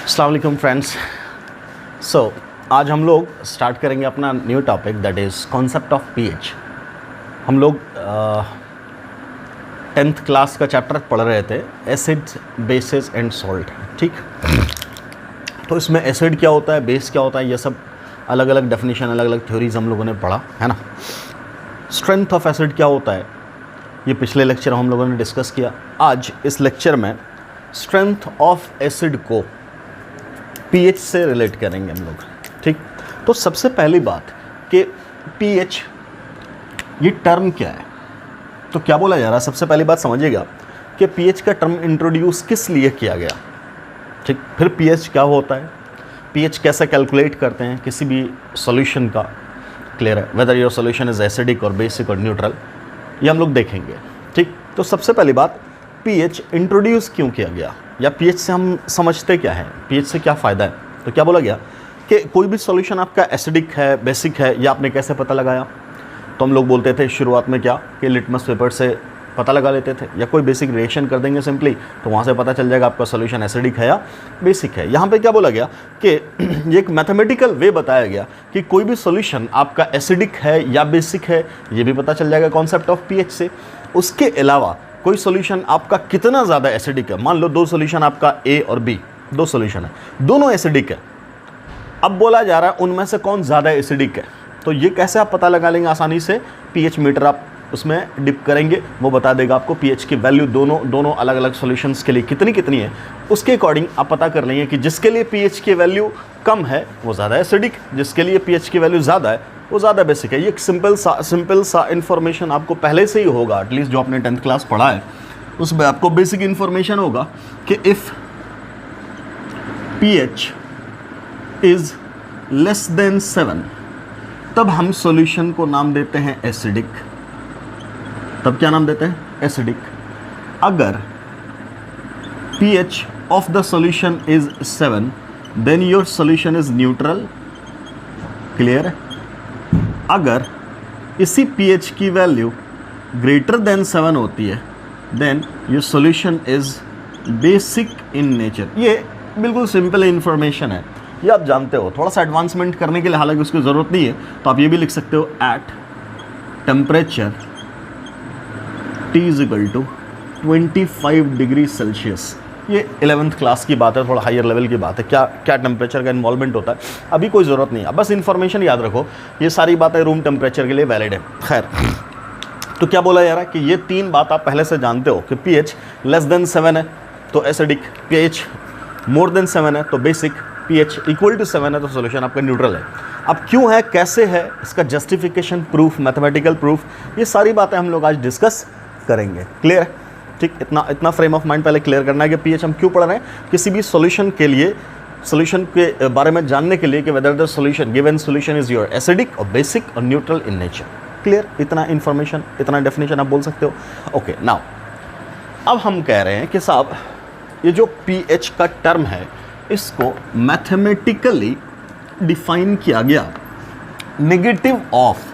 अस्सलाम वालेकुम फ्रेंड्स। आज हम लोग स्टार्ट करेंगे अपना new topic that is concept of pH. हम लोग 10th क्लास का चैप्टर पढ़ रहे थे एसिड बेसिस एंड सॉल्ट। ठीक, तो इसमें एसिड क्या होता है, बेस क्या होता है, ये सब अलग अलग डेफिनेशन, अलग अलग थ्योरीज हम लोगों ने पढ़ा है ना। स्ट्रेंथ ऑफ एसिड क्या होता है ये पिछले लेक्चर हम लोगों ने डिस्कस किया। आज इस लेक्चर में स्ट्रेंथ ऑफ एसिड को पीएच से रिलेट करेंगे हम लोग। ठीक, तो सबसे पहली बात कि पीएच ये टर्म क्या है, तो क्या बोला जा रहा है। सबसे पहली बात समझिएगा कि पीएच का टर्म इंट्रोड्यूस किस लिए किया गया। ठीक, फिर पीएच क्या होता है, पीएच कैसे कैलकुलेट करते हैं किसी भी सॉल्यूशन का। क्लियर है, whether your solution is acidic और बेसिक और न्यूट्रल, ये हम लोग देखेंगे। ठीक, तो सबसे पहली बात पीएच इंट्रोड्यूस क्यों किया गया, या पीएच से हम समझते क्या है, पीएच से क्या फ़ायदा है। तो क्या बोला गया कि कोई भी सॉल्यूशन आपका एसिडिक है, बेसिक है, या आपने कैसे पता लगाया। तो हम लोग बोलते थे शुरुआत में क्या कि लिटमस पेपर से पता लगा लेते थे, या कोई बेसिक रिएक्शन कर देंगे सिंपली, तो वहाँ से पता चल जाएगा आपका सॉल्यूशन एसिडिक है या बेसिक है। यहाँ पे क्या बोला गया कि ये एक मैथमेटिकल वे बताया गया कि कोई भी सॉल्यूशन आपका एसिडिक है या बेसिक है, ये भी पता चल जाएगा कॉन्सेप्ट ऑफ पीएच से। उसके अलावा कोई सॉल्यूशन आपका कितना ज़्यादा एसिडिक है, मान लो दो सॉल्यूशन आपका ए और बी, दो सॉल्यूशन है, दोनों एसिडिक है। अब बोला जा रहा है उनमें से कौन ज़्यादा एसिडिक है, तो ये कैसे आप पता लगा लेंगे आसानी से। पीएच मीटर आप उसमें डिप करेंगे, वो बता देगा आपको पीएच की वैल्यू दोनों अलग अलग सॉल्यूशंस के लिए कितनी है। उसके अकॉर्डिंग आप पता कर लेंगे कि जिसके लिए पीएच की वैल्यू कम है वो ज़्यादा एसिडिक, जिसके लिए पीएच की वैल्यू ज़्यादा है वो ज़्यादा बेसिक है। ये एक सिंपल सा इन्फॉर्मेशन आपको पहले से ही होगा, एटलीस्ट जो आपने 10th क्लास पढ़ा है उसमें आपको बेसिक इन्फॉर्मेशन होगा कि if pH is less than 7 तब हम सॉल्यूशन को नाम देते हैं एसिडिक। तब क्या नाम देते हैं, एसिडिक। अगर pH of the solution is 7 then your solution is neutral। Clear है। अगर इसी pH की वैल्यू ग्रेटर देन 7 होती है then your solution is basic in nature. ये बिल्कुल सिंपल इंफॉर्मेशन है, ये आप जानते हो। थोड़ा सा एडवांसमेंट करने के लिए हालांकि उसकी ज़रूरत नहीं है, तो आप ये भी लिख सकते हो at temperature T is equal to 25 degree Celsius. ये 11th क्लास की बात है, थोड़ा हायर लेवल की बात है। क्या क्या टेम्परेचर का इन्वॉल्वमेंट होता है अभी कोई ज़रूरत नहीं है, बस इन्फॉर्मेशन याद रखो। ये सारी बातें रूम टेम्परेचर के लिए वैलिड है। खैर, तो क्या बोला जा रहा है कि ये तीन बात आप पहले से जानते हो कि pH लेस देन 7 है तो एसिडिक, pH मोर देन 7 है तो बेसिक, pH इक्वल टू 7 है तो सॉल्यूशन आपका न्यूट्रल है। अब क्यों है, कैसे है, इसका जस्टिफिकेशन, प्रूफ, मैथमेटिकल प्रूफ, ये सारी बातें हम लोग आज डिस्कस करेंगे। क्लियर है। ठीक, इतना फ्रेम ऑफ माइंड पहले क्लियर करना है कि पीएच हम क्यों पढ़ रहे हैं। किसी भी सॉल्यूशन के लिए, सॉल्यूशन के बारे में जानने के लिए कि whether the solution given solution is your acidic और बेसिक और न्यूट्रल इन नेचर। क्लियर, इतना इन्फॉर्मेशन, इतना डेफिनेशन आप बोल सकते हो। ओके, नाउ अब हम कह रहे हैं कि साहब ये जो पीएच का टर्म है इसको मैथमेटिकली डिफाइन किया गया negative of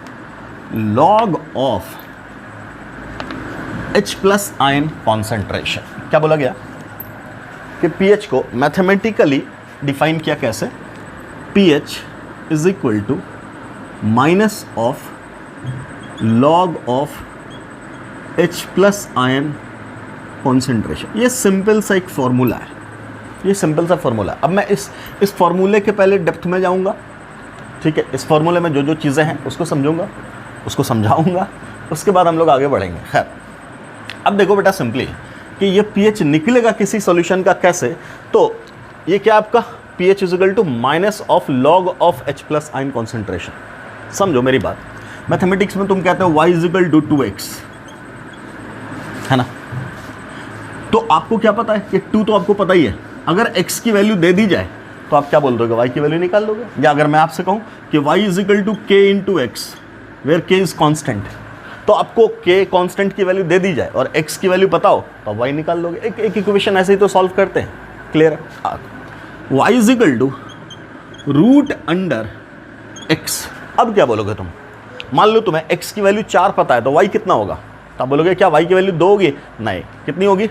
log of H plus ion concentration. क्या बोला गया कि pH को मैथमेटिकली डिफाइन किया कैसे, pH is equal to minus of log of H plus ion concentration. ये सिंपल सा एक फॉर्मूला है, ये सिंपल सा फॉर्मूला। अब मैं इस फॉर्मूले के पहले डेप्थ में जाऊंगा। ठीक है, इस फॉर्मूले में जो जो चीज़ें हैं उसको समझूंगा, उसको समझाऊंगा, उसके बाद हम लोग आगे बढ़ेंगे। खैर, अब देखो बेटा सिंपली कि ये pH निकलेगा किसी सॉल्यूशन का कैसे, तो ये क्या आपका pH is equal to minus of log of H plus ion concentration. समझो मेरी बात, मैथमेटिक्स में तुम कहते हो y is equal to 2x, है ना। तो आपको क्या पता है कि 2 तो आपको पता ही है। अगर x की वैल्यू दे दी जाए तो आप क्या बोल दोगे, y की वैल्यू निकाल दोगे। या अगर मैं आपसे कहूँ कि y is equal to k into x where k is constant, तो आपको k कांस्टेंट की वैल्यू दे दी जाए और x की वैल्यू पता हो तो y निकाल लोगे। एक इक्वेशन ऐसे ही तो सॉल्व करते हैं। क्लियर है। y is equal to root under x। अब क्या बोलोगे तुम, मान लो तुम्हें x की वैल्यू 4 पता है तो y कितना होगा, तो आप बोलोगे क्या y की वैल्यू 2 होगी, नहीं, कितनी होगी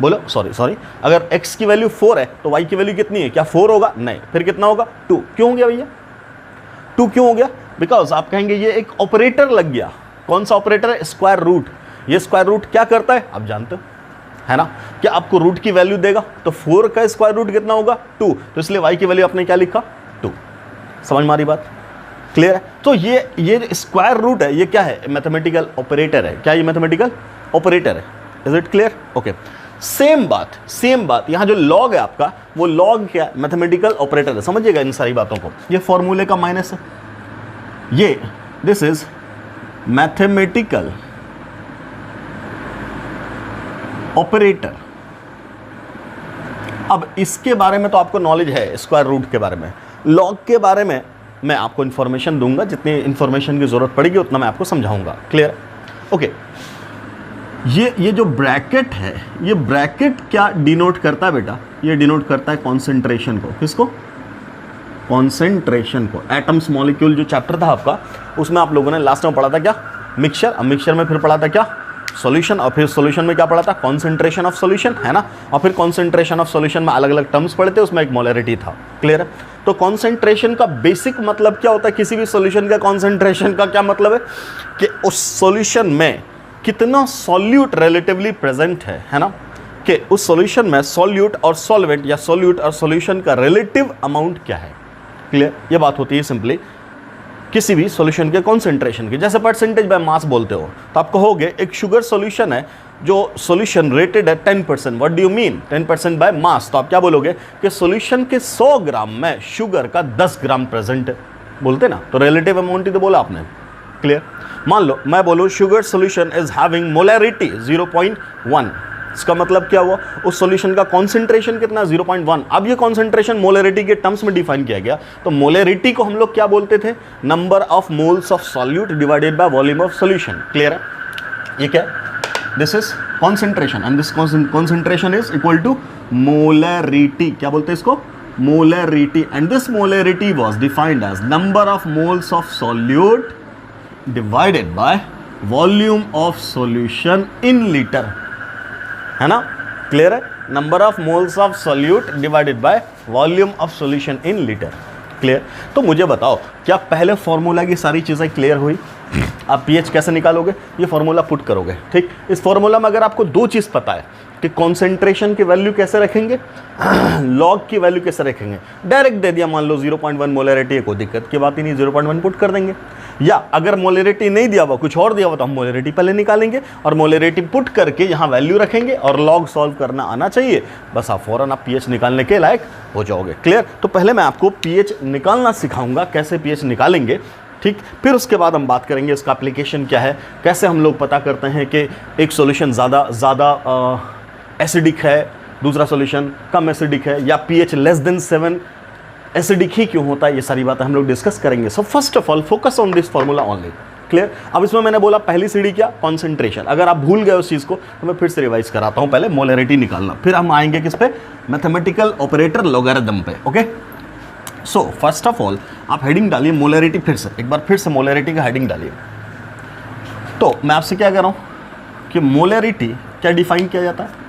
बोलो सॉरी, अगर x की वैल्यू 4 है तो y की वैल्यू कितनी है? क्या 4 होगा? नहीं, फिर कितना होगा? 2। क्यों हो गया भैया? 2 क्यों हो गया? बिकॉज आप कहेंगे ये एक ऑपरेटर लग गया। कौन सा ऑपरेटर है? Square root. ये स्क्वायर रूट क्या करता है आप जानते हो, है ना? क्या आपको रूट की वैल्यू देगा, तो 4 का स्क्वायर रूट कितना होगा? 2। तो इसलिए y की वैल्यू आपने क्या लिखा? 2। समझ में आ रही बात? क्लियर है? तो ये स्क्वायर रूट है, ये क्या है? मैथमेटिकल ऑपरेटर है। क्या ये मैथमेटिकल ऑपरेटर है? Is it clear? Okay, same बात यहां जो लॉग है आपका, वो लॉग क्या? मैथमेटिकल ऑपरेटर है। समझिएगा इन सारी बातों को। ये फॉर्मूले का माइनस है, ये दिस इज मैथमेटिकल ऑपरेटर। अब इसके बारे में तो आपको नॉलेज है, स्क्वायर रूट के बारे में। लॉग के बारे में मैं आपको इंफॉर्मेशन दूंगा, जितनी इंफॉर्मेशन की जरूरत पड़ेगी उतना मैं आपको समझाऊंगा। क्लियर? ओके, ये जो ब्रैकेट है, ये ब्रैकेट क्या डिनोट करता है बेटा? ये डिनोट करता है कॉन्सेंट्रेशन को। किसको? कॉन्सेंट्रेशन को। एटम्स मॉलिक्यूल जो चैप्टर था आपका, उसमें आप लोगों ने लास्ट में पढ़ा था क्या? मिक्सचर। अब मिक्सचर में फिर पढ़ा था क्या? सॉल्यूशन। और फिर सॉल्यूशन में क्या पढ़ा था? कॉन्सेंट्रेशन ऑफ सॉल्यूशन, है ना? और फिर कॉन्सेंट्रेशन ऑफ सॉल्यूशन में अलग अलग टर्म्स पढ़े थे, उसमें एक मोलरिटी था। क्लियर है? तो कॉन्सेंट्रेशन का बेसिक मतलब क्या होता है? किसी भी सॉल्यूशन का कॉन्सेंट्रेशन का क्या मतलब है? कि उस सॉल्यूशन में कितना सॉल्यूट रिलेटिवली प्रेजेंट है ना? कि उस सॉल्यूशन में सॉल्यूट और सॉल्वेंट या सॉल्यूट और सॉल्यूशन का रिलेटिव अमाउंट क्या है। क्लियर? ये बात होती है सिंपली किसी भी सॉल्यूशन के कॉन्सेंट्रेशन की। जैसे परसेंटेज बाय मास बोलते हो, तो आप कहोगे एक शुगर सॉल्यूशन है जो सॉल्यूशन रेटेड है 10%। What do you mean 10% by mass? तो आप क्या बोलोगे कि सॉल्यूशन के 100 ग्राम में शुगर का 10 ग्राम प्रेजेंट है, बोलते ना? तो रिलेटिव अमाउंट ही तो बोला आपने। क्लियर? मान लो मैं बोलूँ sugar solution is having molarity 0.1, इसका मतलब क्या हुआ? उस सॉल्यूशन का कॉन्सेंट्रेशन कितना? 0.1। अब ये कॉन्सेंट्रेशन मोलरिटी के टर्म्स में डिफाइन किया गया। तो मोलरिटी को हम लोग क्या बोलते थे? Number of moles of solute divided by volume of solution. Clear है? ये क्या? This is concentration and this concentration is equal to molarity. क्या बोलते हैं इसको? Molarity. And this molarity was defined as number of moles of solute divided by volume of solution in litre, है ना? Clear है? Number of moles of solute divided by volume of solution in litre. Clear? तो मुझे बताओ, क्या पहले formula की सारी चीज़ें क्लियर हुई? आप पीएच कैसे निकालोगे? ये फॉर्मूला पुट करोगे, ठीक? इस फॉर्मूला में अगर आपको दो चीज़ पता है कि कॉन्सेंट्रेशन की वैल्यू कैसे रखेंगे, लॉग की वैल्यू कैसे रखेंगे, डायरेक्ट दे दिया, मान लो 0.1 मोलरिटी है, कोई दिक्कत की बात ही नहीं, 0.1 पुट कर देंगे। या अगर मोलरिटी नहीं दिया हुआ, कुछ और दिया हुआ, तो हम मोलरिटी पहले निकालेंगे और मोलरिटी पुट करके यहाँ वैल्यू रखेंगे और लॉग सॉल्व करना आना चाहिए, बस आप फौरन आप पीएच निकालने के लायक हो जाओगे। क्लियर? तो पहले मैं आपको पीएच निकालना सिखाऊंगा, कैसे पीएच निकालेंगे, ठीक? फिर उसके बाद हम बात करेंगे इसका एप्लीकेशन क्या है, कैसे हम लोग पता करते हैं कि एक सॉल्यूशन ज़्यादा एसिडिक है, दूसरा सॉल्यूशन कम एसिडिक है, या पीएच लेस देन 7 एसिडिक ही क्यों होता है। ये सारी बातें हम लोग डिस्कस करेंगे। So first of all focus on this formula only. Clear? अब इसमें मैंने बोला पहली सीढ़ी क्या? कॉन्सेंट्रेशन। अगर आप भूल गए उस चीज़ को तो मैं फिर से रिवाइज कराता हूँ। पहले मोलरिटी निकालना, फिर हम आएंगे किस पे? मैथमेटिकल ऑपरेटर लॉगरिथम पे। Okay, so first of all आप हेडिंग डालिए मोलरिटी। एक बार फिर से मोलरिटी का हेडिंग डालिए। तो मैं आपसे क्या कह रहा हूँ कि मोलरिटी क्या डिफाइन किया जाता है?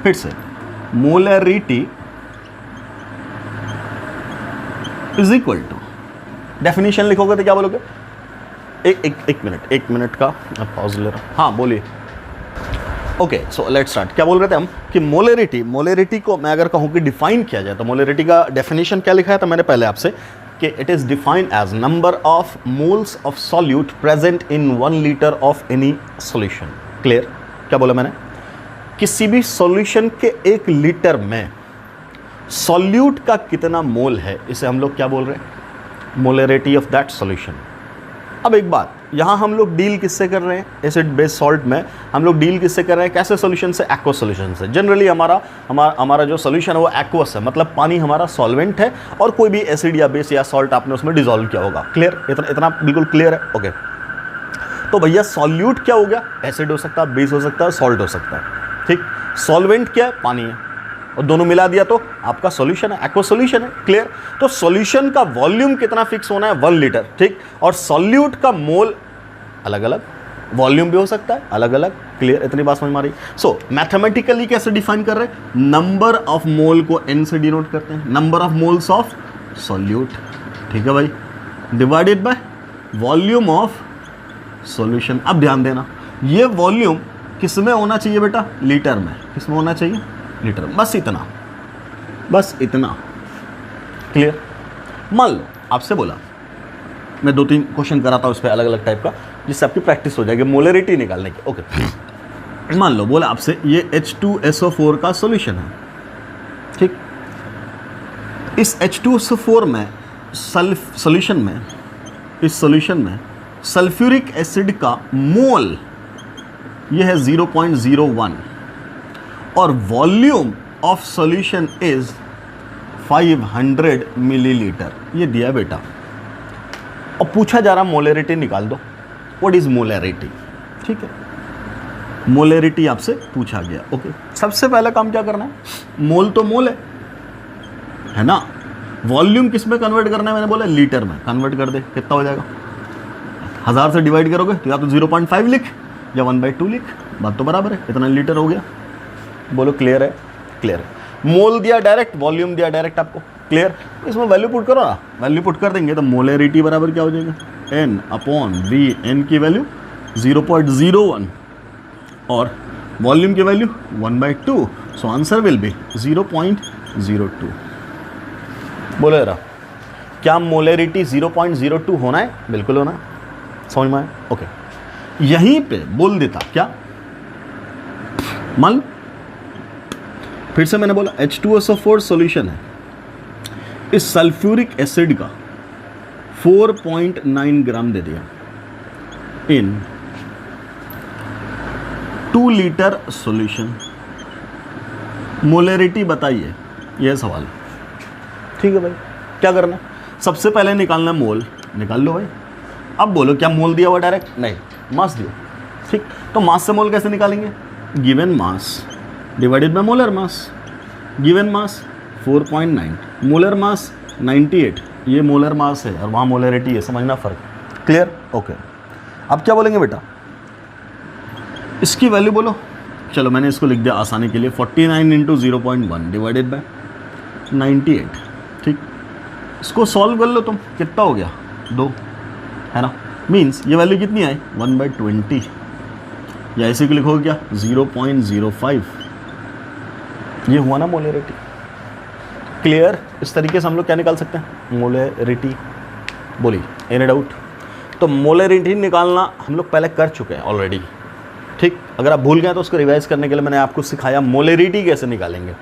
फिर से molarity is equal to, definition लिखोगे तो क्या बोलोगे? एक मिनट का पॉज ले रहा हूं। हाँ बोलिए। Okay, so let's start. क्या बोल रहे थे हम कि मोलरिटी को मैं अगर कहूँ कि डिफाइन किया जाए तो मोलरिटी का डेफिनेशन क्या लिखा है? तो मैंने पहले आपसे कि it is defined as number of moles of solute present in 1 litre of any solution. Clear? क्या बोला मैंने? किसी भी सॉल्यूशन के 1 लीटर में सॉल्यूट का कितना मोल है, इसे हम लोग क्या बोल रहे हैं? Molarity of that solution. अब एक बात, यहाँ हम लोग डील किससे कर रहे हैं? एसिड बेस सॉल्ट में हम लोग डील किससे कर रहे हैं? कैसे सॉल्यूशन से? एक्वस सॉल्यूशन से। जनरली हमारा जो सॉल्यूशन है वो एक्वस है, मतलब पानी हमारा सॉल्वेंट है और कोई भी एसिड या बेस या सॉल्ट आपने उसमें डिजोल्व किया होगा। क्लियर? इतना बिल्कुल क्लियर है? ओके, तो भैया सॉल्यूट क्या हो गया? एसिड हो सकता है, बेस हो सकता है, सॉल्ट हो सकता है, ठीक? सॉल्वेंट क्या है? पानी है, और दोनों मिला दिया तो आपका सॉल्यूशन है, एक्वा सॉल्यूशन है। क्लियर? तो सॉल्यूशन का वॉल्यूम कितना फिक्स होना है? 1 लीटर, ठीक? और सॉल्यूट का मोल अलग अलग, वॉल्यूम भी हो सकता है अलग अलग, क्लियर, इतनी बात समझ में आ रही। सो मैथमेटिकली कैसे डिफाइन कर रहे हैं, नंबर ऑफ मोल को n से डिनोट करते हैं, number of moles of solute, ठीक है भाई, divided by volume of solution. अब ध्यान देना, ये वॉल्यूम किस में होना चाहिए बेटा, लीटर में, किस में होना चाहिए, लीटर में, बस इतना, बस इतना, क्लियर। मान लो आपसे बोला, मैं 2-3 क्वेश्चन कराता हूँ इस पर अलग अलग टाइप का, जिससे आपकी प्रैक्टिस हो जाएगी मोलरिटी निकालने की। ओके, मान लो बोला आपसे ये H2SO4 का सॉल्यूशन है, ठीक। इस H2SO4 में सॉल्यूशन में, इस सॉल्यूशन में सल्फ्यूरिक एसिड का मोल ये है 0.01 और volume of solution is 500 millilitre, ये दिया बेटा। और पूछा जा रहा मोलरिटी निकाल दो, व्हाट इज मोलरिटी, ठीक है, मोलरिटी आपसे पूछा गया। ओके, सबसे पहला काम क्या करना है, मोल तो मोल है ना, वॉल्यूम किस में कन्वर्ट करना है, मैंने बोला लीटर में, कन्वर्ट कर दे, कितना हो जाएगा, 1000 से डिवाइड करोगे तो या तो 0.5 लिख या 1/2 लिख, बात तो बराबर है, इतना लीटर हो गया। बोलो क्लियर है, क्लियर है। मोल दिया डायरेक्ट, वॉल्यूम दिया डायरेक्ट आपको, क्लियर। इसमें वैल्यू पुट करो ना, वैल्यू पुट कर देंगे तो मोलरिटी बराबर क्या हो जाएगा, N/V, N की वैल्यू 0.01 और वॉल्यूम की value 1/2, so answer will be 0.02। बोलो जरा, क्या मोलरिटी 0.02 होना है, बिल्कुल होना है, समझ में आया। ओके, यहीं पे बोल देता क्या, मान लो फिर से मैंने बोला H2SO4 सॉल्यूशन है, इस सल्फ्यूरिक एसिड का 4.9 ग्राम दे दिया इन 2 लीटर सॉल्यूशन, मोलरिटी बताइए, यह सवाल, ठीक है भाई। क्या करना है, सबसे पहले निकालना मोल, निकाल लो भाई। अब बोलो क्या मोल दिया हुआ डायरेक्ट, नहीं, मास दियो, ठीक। तो मास से मोल कैसे निकालेंगे, given mass divided by molar mass, given mass 4.9, molar mass 98, ये मोलर मास है और वहाँ मोलरिटी है, समझना फ़र्क, क्लियर। ओके, अब क्या बोलेंगे बेटा, इसकी वैल्यू बोलो, चलो मैंने इसको लिख दिया आसानी के लिए, 49 × 0.1 डिवाइडेड बाय 98, ठीक। इसको सॉल्व कर लो तुम, कितना हो गया, 2, है ना, मीन्स ये वैल्यू कितनी आई 1/20, या ऐसे को लिखोगे क्या 0.05, ये हुआ ना मोलरिटी, क्लियर। इस तरीके से हम लोग क्या निकाल सकते हैं, मोलरिटी, बोलिए, एनी डाउट। तो मोलरिटी निकालना हम लोग पहले कर चुके हैं ऑलरेडी, ठीक। अगर आप भूल गए तो उसको रिवाइज करने के लिए मैंने आपको सिखाया मोलरिटी कैसे निकालेंगे,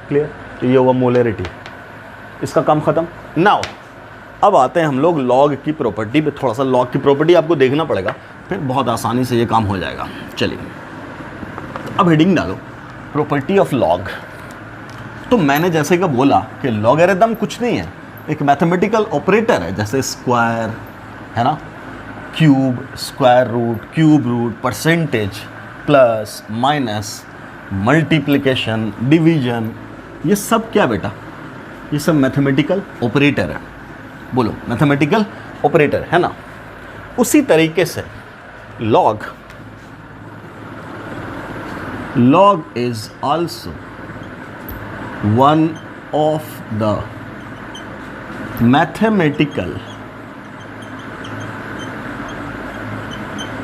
क्लियर। तो ये हुआ मोलरिटी, इसका काम खत्म। नाउ अब आते हैं हम लोग लॉग की प्रॉपर्टी पे, थोड़ा सा लॉग की प्रॉपर्टी आपको देखना पड़ेगा, फिर बहुत आसानी से ये काम हो जाएगा। चलिए अब हेडिंग डालो, प्रॉपर्टी ऑफ लॉग। तो मैंने जैसे कि बोला कि लॉगरिथम कुछ नहीं है, एक मैथमेटिकल ऑपरेटर है, जैसे स्क्वायर है ना, cube, square root, cube root, percentage, plus, minus, multiplication, division, ये सब क्या बेटा, ये सब मैथमेटिकल ऑपरेटर है। बोलो मैथमेटिकल ऑपरेटर है ना। उसी तरीके से log is also one of the mathematical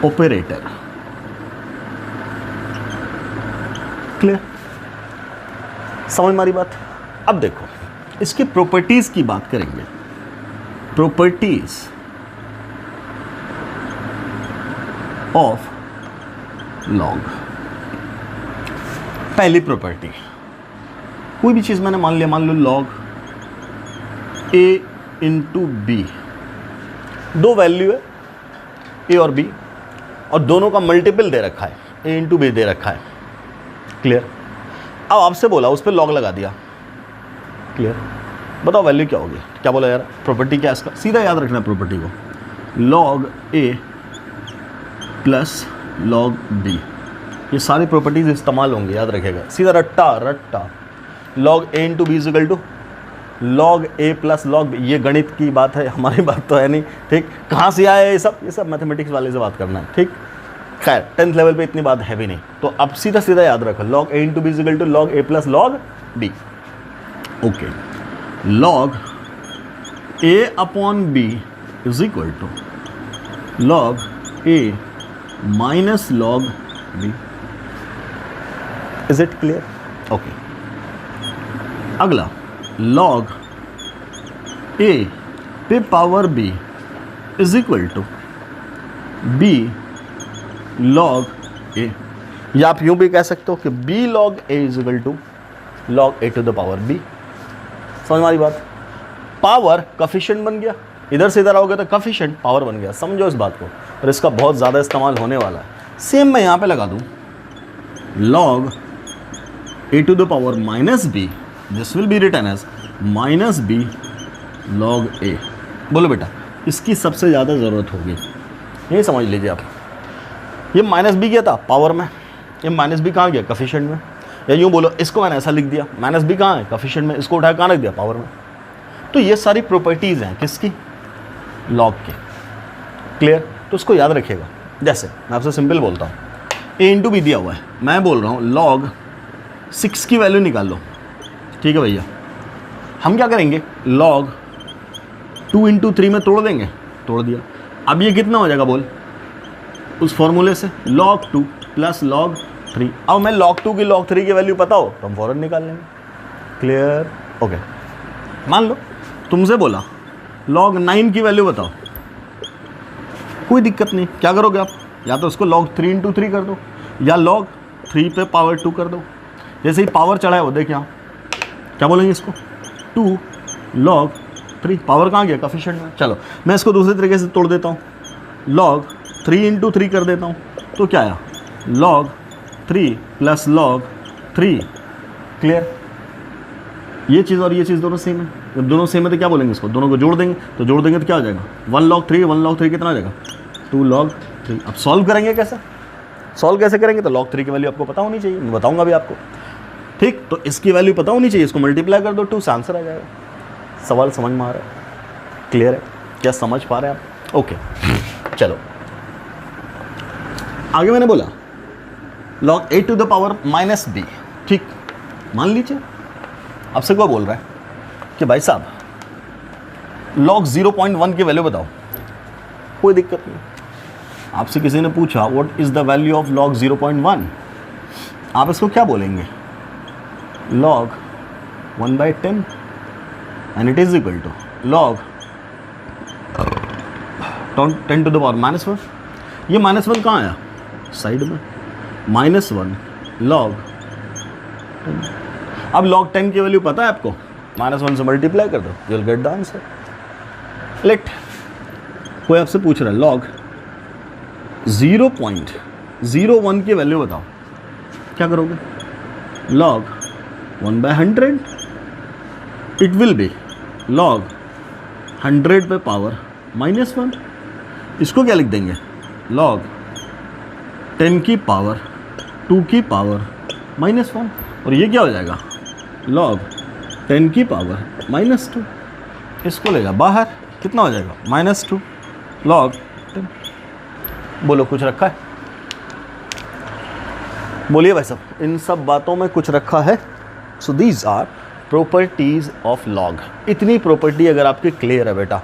operator. Clear, समझ मारी बात। अब देखो इसकी प्रॉपर्टीज की बात करेंगे। Properties of log. पहली प्रॉपर्टी, कोई भी चीज मैंने मान लिया, मान लो लॉग a इंटू बी, दो वैल्यू है a और b और दोनों का मल्टीपल दे रखा है, a इंटू बी दे रखा है। क्लियर। अब आपसे बोला उस पर लॉग लगा दिया। क्लियर, बताओ वैल्यू क्या होगी। क्या बोला यार, प्रॉपर्टी क्या है इसका, सीधा याद रखना है प्रॉपर्टी को, log a plus log b, ये सारी प्रॉपर्टीज इस्तेमाल होंगी, याद रखेगा, सीधा रट्टा रट्टा। Log a into b is equal to log a plus log b, ये गणित की बात है, हमारी बात तो है नहीं। ठीक, कहाँ से आया ये सब मैथमेटिक्स वाले से बात करना है। ठीक, खैर 10th लेवल पे इतनी बात है भी नहीं, तो अब सीधा सीधा याद रखो log a into b is equal to log a plus log b। Okay, log a upon b is equal to log a minus log b। Is it clear? Okay, अगला log a पे power b is equal to b log a, या आप यूं भी कह सकते हो कि b log a is equal to log a to the power b। समझ में आ रही बात? पावर कफिशिएंट बन गया, इधर से इधर आओगे तो कफिशिएंट पावर बन गया, समझो इस बात को, और इसका बहुत ज़्यादा इस्तेमाल होने वाला है। सेम मैं यहाँ पे लगा दूँ log a to the power minus b, this will be written as minus b log a। बोलो बेटा, इसकी सबसे ज़्यादा ज़रूरत होगी, ये समझ लीजिए आप। ये माइनस बी क्या था पावर में, ये माइनस बी कहाँ गया कफिशिएंट में, या यूँ बोलो इसको मैंने ऐसा लिख दिया, माइनस बी कहाँ है कफिशिएंट में, इसको उठाया कहाँ रख दिया पावर में। तो ये सारी प्रॉपर्टीज़ हैं किसकी, लॉग के। क्लियर? तो उसको याद रखिएगा। जैसे मैं आपसे सिंपल बोलता हूँ, ए इंटू बी दिया हुआ है, मैं बोल रहा हूँ लॉग 6 की वैल्यू निकाल लो। ठीक है भैया, हम क्या करेंगे, लॉग 2 इंटू 3 में तोड़ देंगे, तोड़ दिया। अब ये कितना हो जाएगा बोल, उस फॉर्मूले से log 2 प्लस log 3। अब मैं log 2 की log 3 की वैल्यू पता हो तो हम फौरन निकाल लेंगे। क्लियर? ओके, मान लो तुमसे बोला log 9 की वैल्यू बताओ, कोई दिक्कत नहीं, क्या करोगे आप, या तो उसको log 3 इंटू 3 कर दो, या log 3 पे पावर 2 कर दो। जैसे ही पावर चढ़ा है वो देख यहाँ क्या बोलेंगे इसको, 2 log 3, पावर कहाँ गया कफिशिएंट में। चलो मैं इसको दूसरे तरीके से तोड़ देता हूँ, log 3 इंटू 3 कर देता हूँ, तो क्या आया log 3 प्लस log 3। क्लियर? ये चीज़ और ये चीज़ दोनों सेम है, जब दोनों सेम है तो क्या बोलेंगे इसको, दोनों को जोड़ देंगे, तो जोड़ देंगे तो क्या हो जाएगा 1 log 3, 1 log 3 कितना हो जाएगा 2 log 3। अब सॉल्व करेंगे कैसे, सॉल्व कैसे करेंगे, तो log 3 की वैल्यू आपको पता होनी चाहिए, मैं बताऊँगा भी आपको। ठीक, तो इसकी वैल्यू पता होनी चाहिए, इसको मल्टीप्लाई कर दो 2 से आंसर आ जाएगा। सवाल समझ में आ रहा है? क्लियर है? क्या समझ पा रहे हैं आप? ओके, चलो आगे मैंने बोला log a to the power minus b। ठीक, मान लीजिए आपसे कोई बोल रहा है कि भाई साहब log 0.1 की वैल्यू बताओ, कोई दिक्कत नहीं। आपसे किसी ने पूछा what is the value of log 0.1, आप इसको क्या बोलेंगे, log 1/10 and it is equal to log 10 to the power minus 1। ये माइनस 1 कहाँ आया, साइड में, -1 log 10। अब log 10 की वैल्यू पता है आपको, -1 से मल्टीप्लाई कर दो, you will get the answer. Let कोई आपसे पूछ रहा है log 0.01 की वैल्यू बताओ, क्या करोगे, log 1/100, it will be log 100 पे पावर -1। इसको क्या लिख देंगे, log 10 की पावर 2 की पावर -1, और ये क्या हो जाएगा log 10 की पावर -2। इसको लेगा बाहर, कितना हो जाएगा -2 log 10। बोलो कुछ रखा है, बोलिए भाई साहब, इन सब बातों में कुछ रखा है। So these are properties of log. इतनी प्रॉपर्टी अगर आपकी क्लियर है बेटा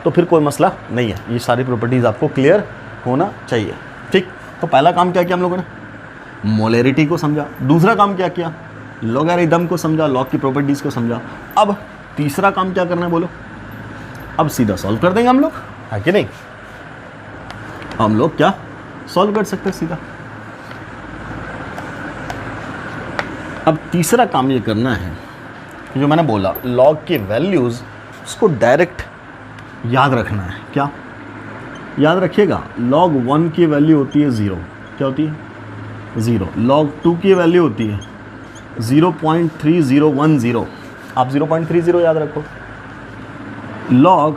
तो फिर कोई मसला नहीं है, ये सारी प्रॉपर्टीज़ आपको क्लियर होना चाहिए। ठीक, तो पहला काम क्या किया हम लोगों ने, मोलैरिटी को समझा। दूसरा काम क्या किया, लॉगरिथम को समझा, लॉग की प्रॉपर्टीज़ को समझा। अब तीसरा काम क्या करना है बोलो, अब सीधा सॉल्व कर देंगे हम लोग, है कि नहीं। हम लोग क्या सॉल्व कर सकते हैं सीधा। अब तीसरा काम ये करना है, जो मैंने बोला लॉग की वैल्यूज़ उसको डायरेक्ट याद रखना है। क्या याद रखिएगा, log 1 की वैल्यू होती है 0, क्या होती है 0। log 2 की वैल्यू होती है 0.3010, आप 0.30 याद रखो। log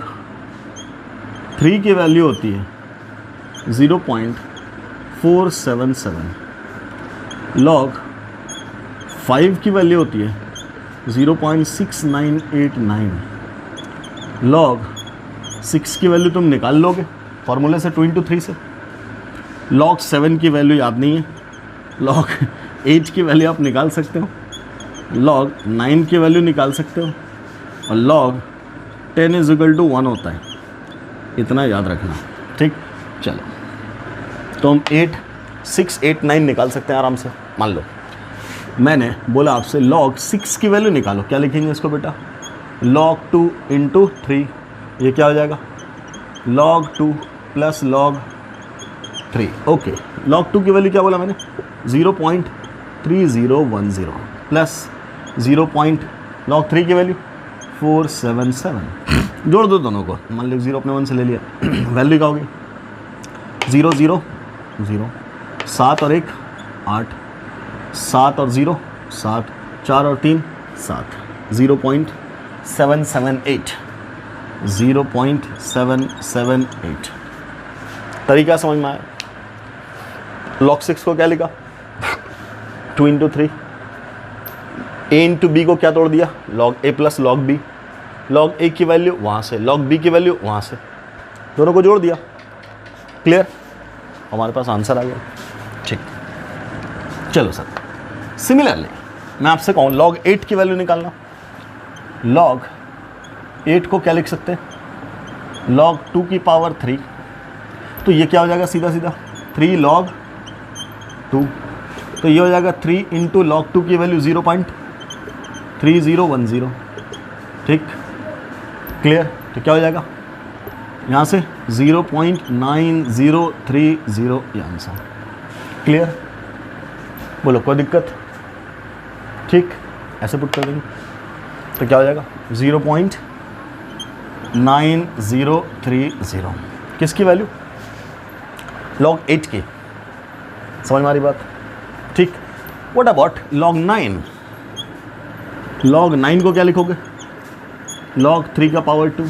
3 की वैल्यू होती है 0.477, log 5 की वैल्यू होती है 0.6989, log 6 की वैल्यू तुम निकाल लोगे फॉर्मूले से 2 into 3 से, log 7 की वैल्यू याद नहीं है, log 8 की वैल्यू आप निकाल सकते हो, log 9 की वैल्यू निकाल सकते हो, और log 10 इज इक्वल टू 1 होता है, इतना याद रखना। ठीक, चलो तो हम 8, 6, 8, 9 निकाल सकते हैं आराम से। मान लो मैंने बोला आपसे log 6 की वैल्यू निकालो, क्या लिखेंगे इसको बेटा? log 2 इंटू 3, ये क्या हो जाएगा? log 2 plus log 3। Okay, log 2 की वैल्यू क्या बोला मैंने? 0.3010 प्लस 0. log 3 की वैल्यू 477। जोड़ दो दोनों को, मान लो 0 अपने 1 से ले लिया, वैल्यू क्या होगी? 0 0 0, 7 और 1 8, 7 और 0 7, 4 और 3 7, 0.778, 0.778। तरीका समझ में आया? log 6 को क्या लिखा? 2 इंटू 3, a इंटू बी को क्या तोड़ दिया? log a plus log b, log a की वैल्यू वहाँ से, log b की वैल्यू वहाँ से, दोनों को जोड़ दिया। क्लियर? हमारे पास आंसर आ गया। ठीक, चलो सर, सिमिलरली मैं आपसे कहूँ log 8 की वैल्यू निकालना। log 8 को क्या लिख सकते हैं? log 2 की पावर 3, तो ये क्या हो जाएगा? सीधा सीधा 3 log 2, तो ये हो जाएगा 3 इंटू log 2 की वैल्यू 0.3010। ठीक, क्लियर? तो क्या हो जाएगा यहाँ से? 0.9030 ये आंसर। क्लियर? बोलो कोई दिक्कत? ठीक, ऐसे पुट कर देंगे तो क्या हो जाएगा? 0.9030। किसकी वैल्यू? log 8 की। समझ में आ रही बात? ठीक, व्हाट अबाउट log 9? log 9 को क्या लिखोगे? log 3 का power 2,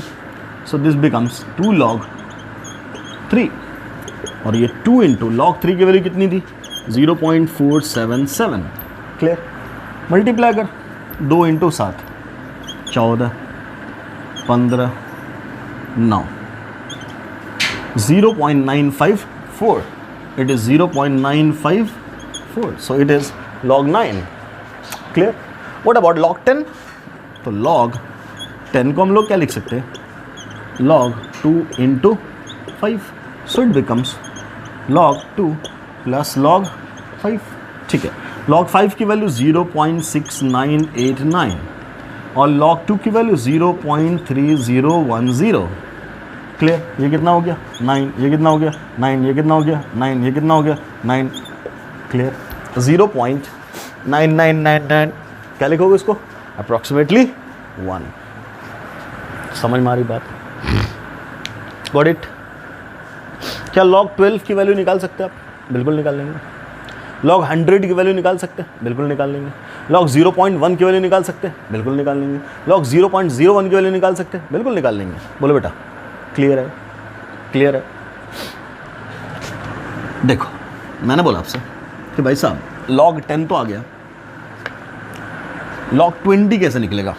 so this becomes 2 log 3, और ये 2 इंटू log 3 की वैल्यू कितनी थी? 0.477। क्लियर? मल्टीप्लाई कर, 2 into 7 14, 15, 9, 0.954, it is 0.954, so it is log 9. Clear? What about log 10? तो log 10 को हम लोग क्या लिख सकते हैं? log 2 into 5, so it becomes log 2 plus log 5। ठीक है, log 5 की वैल्यू 0.6989 और log 2 की वैल्यू 0.3010। क्लियर? ये कितना हो गया? 9, ये कितना हो गया? 9, ये कितना हो गया? 9, ये कितना हो गया? 9। क्लियर? 0.9999, क्या लिखोगे इसको? अप्रॉक्सीमेटली 1। समझ में आ रही बात? Got it? क्या log 12 की वैल्यू निकाल सकते हैं आप? बिल्कुल निकाल लेंगे। log 100 की वैल्यू निकाल सकते हैं? बिल्कुल निकाल लेंगे। log 0.1 की वैल्यू निकाल सकते हैं? बिल्कुल निकाल लेंगे। log 0.01 की वैल्यू निकाल सकते हैं? बिल्कुल निकाल लेंगे। बोलो बेटा, क्लियर है? क्लियर है? देखो, मैंने बोला आपसे कि भाई साहब log 10 तो आ गया, log 20 कैसे निकलेगा?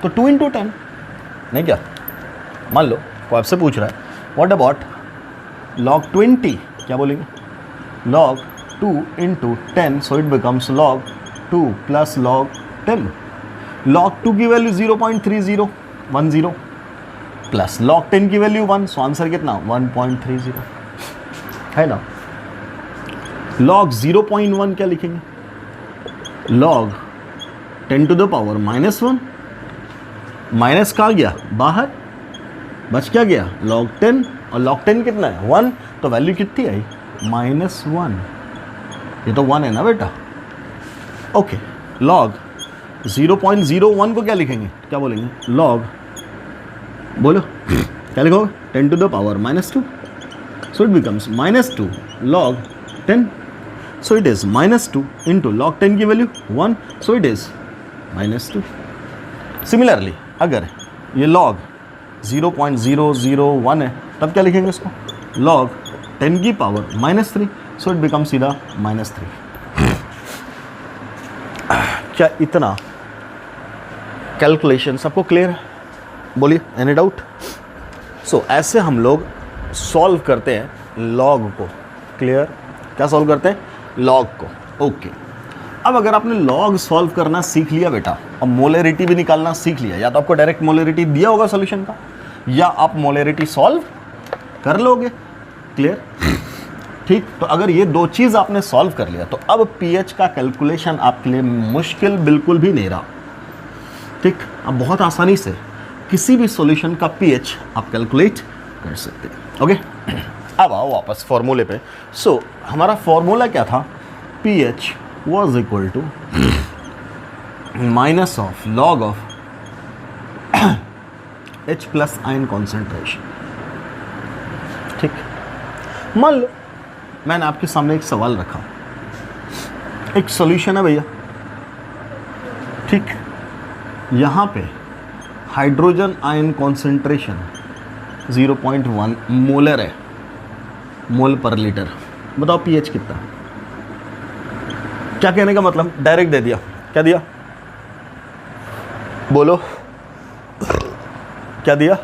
तो 2 इंटू 10 नहीं क्या? मान लो वो आपसे पूछ रहा है व्हाट अबाउट log 20, क्या बोलेंगे? log 2 into 10, so it becomes log 2 plus log 10। log 2 की वैल्यू 0.3010 प्लस log 10 की वैल्यू 1, सो आंसर कितना? 1.30 है ना? log 0.1 क्या लिखेंगे? log 10 to the power -1, minus कहाँ गया? बाहर, बच क्या गया? log 10, और log 10 कितना है? 1, तो वैल्यू कितनी आई? -1। ये तो 1 है ना बेटा? ओके, log 0.01 को क्या लिखेंगे? क्या बोलेंगे? log, बोलो क्या लिखोगे? 10 to the power -2, so it becomes -2 log 10, so it is -2 into log 10 की वैल्यू 1, so it is -2। सिमिलरली अगर ये log 0.001 है तब क्या लिखेंगे इसको? log 10 की पावर -3, so it becomes सीधा -3। क्या इतना कैलकुलेशन सबको क्लियर है? बोलिए, एनी डाउट? सो ऐसे हम लोग सॉल्व करते हैं लॉग को। क्लियर? क्या सॉल्व करते हैं? लॉग को। ओके, अब अगर आपने लॉग सॉल्व करना सीख लिया बेटा और मोलरिटी भी निकालना सीख लिया, या तो आपको डायरेक्ट मोलरिटी दिया होगा सॉल्यूशन का, या आप मोलरिटी सॉल्व कर लोगे। क्लियर? ठीक, तो अगर ये दो चीज़ आपने सॉल्व कर लिया तो अब पीएच का कैलकुलेशन आपके लिए मुश्किल बिल्कुल भी नहीं रहा। ठीक, अब बहुत आसानी से किसी भी सॉल्यूशन का पीएच आप कैलकुलेट कर सकते हैं। ओके, अब आओ वापस फॉर्मूले पे। सो हमारा फॉर्मूला क्या था? PH was equal to minus of log of H plus ion concentration. ठीक, मान लो मैंने आपके सामने एक सवाल रखा, एक सॉल्यूशन है भैया। ठीक, यहाँ पे हाइड्रोजन आयन कॉन्सेंट्रेशन 0.1 मोलर है, मोल पर लीटर। बताओ पीएच कितना? क्या कहने का मतलब? डायरेक्ट दे दिया। क्या दिया? बोलो क्या दिया?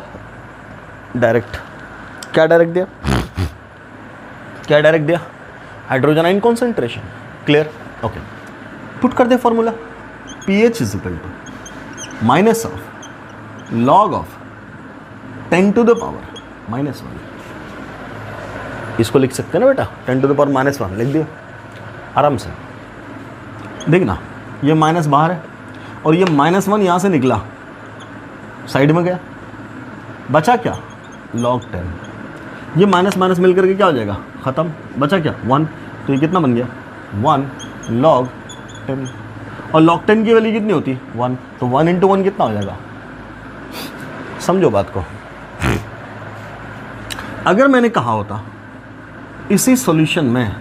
डायरेक्ट। क्या डायरेक्ट दिया? क्या डायरेक्ट दिया? Hydrogen ion concentration. Clear? Okay, put कर दे formula. PH is equal to minus of log of 10 to the power -1। इसको लिख सकते हैं ना बेटा, 10 टू द पावर -1 लिख दिया आराम से। देखना ये माइनस बाहर है और ये -1 यहाँ से निकला, साइड में गया, बचा क्या? log 10। ये माइनस माइनस मिल करके क्या हो जाएगा? ख़त्म। बचा क्या? 1। तो ये कितना बन गया? 1 log 10। और log 10 की वैल्यू कितनी होती? 1। तो 1 × 1 कितना हो जाएगा? समझो बात को। अगर मैंने कहा होता इसी सॉल्यूशन में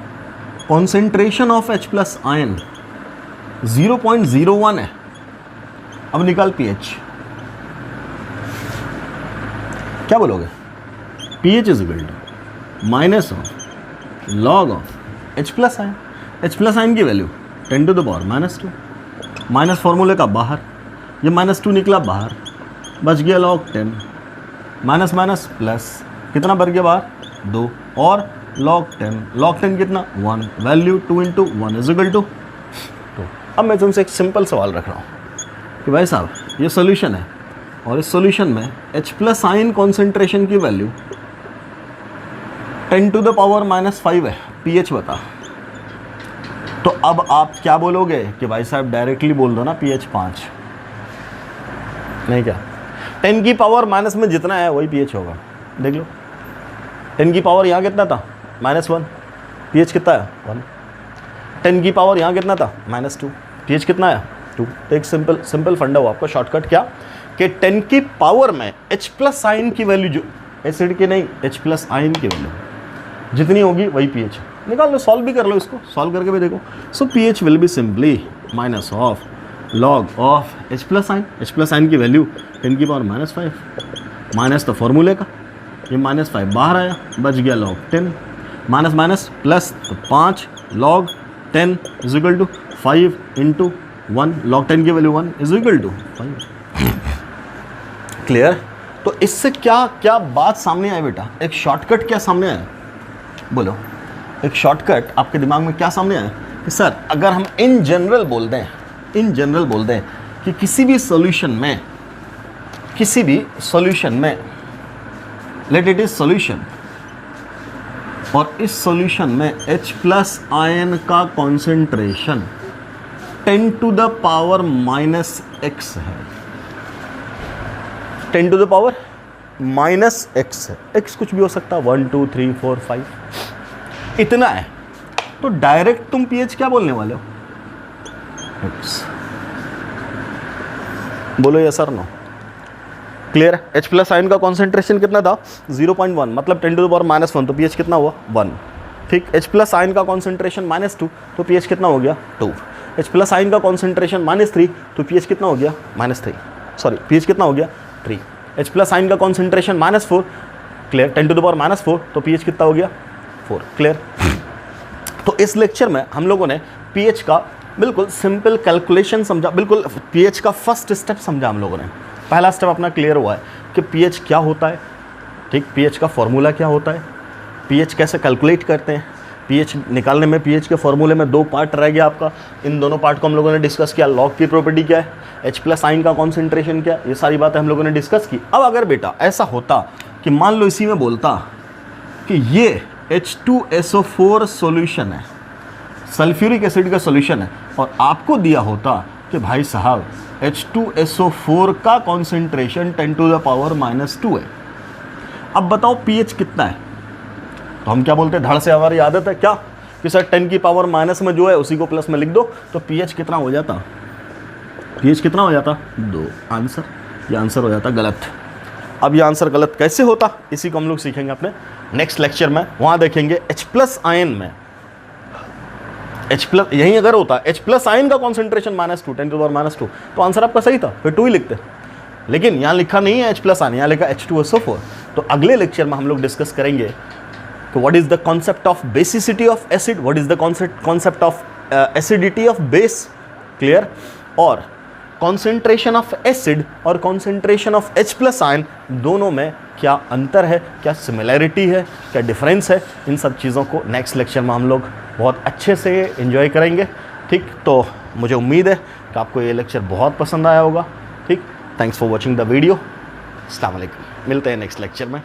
concentration of H plus ion 0.01 है, अब निकाल पीएच, क्या बोलोगे? PH is equal to minus of log of H plus ion. H plus ion की value 10 to the power -2, minus फॉर्मूले का बाहर, ये -2 निकला बाहर, बच गया log 10, माइनस माइनस प्लस, कितना बच गया बाहर? 2, और log 10 कितना? 1, वैल्यू 2 × 1 इज इक्वल टू 2। अब मैं तुमसे एक सिंपल सवाल रख रहा हूँ कि भाई साहब ये सॉल्यूशन है और इस सॉल्यूशन में H प्लस आयन कॉन्सेंट्रेशन की वैल्यू 10 टू द पावर -5 है, पीएच बता। तो अब आप क्या बोलोगे कि भाई साहब डायरेक्टली बोल दो ना पीएच 5, नहीं क्या? 10 की पावर माइनस में जितना है वही पीएच होगा। देख लो 10 की पावर यहाँ कितना था? -1, पीएच कितना है? 1। 10 की पावर यहाँ कितना था? -2, पीएच कितना है? 2। तो एक सिंपल फंडा हो आपका, शॉर्टकट क्या कि 10 की पावर में H प्लस आयन की वैल्यू, जो एसिड की नहीं, H प्लस आयन की वैल्यू जितनी होगी वही पीएच। निकाल लो, सॉल्व भी कर लो, इसको सॉल्व करके भी देखो। सो pH will be simply minus of log of H plus ion. H plus ion की वैल्यू 10 की पावर -5, माइनस तो फॉर्मूले का, ये -5 बाहर आया, बच गया log 10, माइनस माइनस प्लस तो 5 log 10 is equal to 5 × 1, log 10 की वैल्यू 1 इज इक्वल टू 5। क्लियर? तो इससे क्या क्या बात सामने आई बेटा? एक शॉर्टकट क्या सामने आया? बोलो, एक शॉर्टकट आपके दिमाग में क्या सामने आया कि सर अगर हम इन जनरल बोल दें कि किसी भी सॉल्यूशन में लेट इट इज सॉल्यूशन, और इस सॉल्यूशन में H प्लस आयन का concentration 10 to the power -x है, 10 टू द पावर -x है, x कुछ भी हो सकता है, 1 2 3 4 5 इतना है। तो डायरेक्ट तुम pH क्या बोलने वाले हो? x। बोलो यस सर नो? क्लियर है? H प्लस आयन का कॉन्सेंट्रेशन कितना था? 0.1, मतलब 10 टू द पावर -1, तो pH कितना हुआ? 1। ठीक, H प्लस आयन का कॉन्सेंट्रेशन -2, तो pH कितना हो गया? 2। H प्लस आयन का कॉन्सेंट्रेशन -3, तो pH कितना हो गया? -3, सॉरी pH कितना हो गया? 3। H प्लस आयन का concentration -4, clear, 10 to the power -4, तो pH कितना हो गया? 4। क्लियर? तो इस लेक्चर में हम लोगों ने pH का बिल्कुल सिंपल कैलकुलेशन समझा, बिल्कुल pH का फर्स्ट स्टेप समझा हम लोगों ने। पहला स्टेप अपना क्लियर हुआ है कि pH क्या होता है, ठीक, pH का फॉर्मूला क्या होता है, pH कैसे कैलकुलेट करते हैं, पीएच निकालने में, पीएच के फॉर्मूले में 2 पार्ट रह गया आपका। इन दोनों पार्ट को हम लोगों ने डिस्कस किया। लॉग की प्रॉपर्टी क्या है, H+ आयन का कॉन्सेंट्रेशन क्या है, ये सारी बातें हम लोगों ने डिस्कस की। अब अगर बेटा ऐसा होता कि मान लो इसी में बोलता कि ये H2SO4 सॉल्यूशन है, सल्फ्यूरिक एसिड का सॉल्यूशन है, और आपको दिया होता कि भाई साहब H2SO4 का कॉन्सेंट्रेशन 10⁻⁻2 है। अब बताओ पीएच कितना है, तो हम क्या बोलते हैं, धड़ से हमारी आदत है क्या कि सर 10 की पावर माइनस में जो है उसी को प्लस में लिख दो, तो पीएच कितना हो जाता, पीएच कितना हो जाता 2। आंसर, ये आंसर हो जाता गलत। अब ये आंसर गलत कैसे होता, इसी को हम लोग सीखेंगे अपने नेक्स्ट लेक्चर में। वहाँ देखेंगे H+ आयन में, H+, यहीं अगर होता H+ आयन का कॉन्सेंट्रेशन -2, 10⁻², तो आंसर आपका सही था, फिर 2 ही लिखते। लेकिन यहाँ लिखा नहीं है H+ आयन, यहाँ लिखा H2SO4। तो अगले लेक्चर में हम लोग डिस्कस करेंगे कि what is the concept of basicity of acid, what is the concept of acidity of base, clear, और कॉन्सेंट्रेशन ऑफ एसिड और कॉन्सेंट्रेशन ऑफ H+ आयन दोनों में क्या अंतर है, क्या सिमिलैरिटी है, क्या डिफरेंस है। इन सब चीज़ों को नेक्स्ट लेक्चर में हम लोग बहुत अच्छे से एंजॉय करेंगे। ठीक, तो मुझे उम्मीद है कि आपको ये लेक्चर बहुत पसंद आया होगा। ठीक, thanks for watching the video. अस्सलाम वालेकुम, मिलते हैं नेक्स्ट लेक्चर में।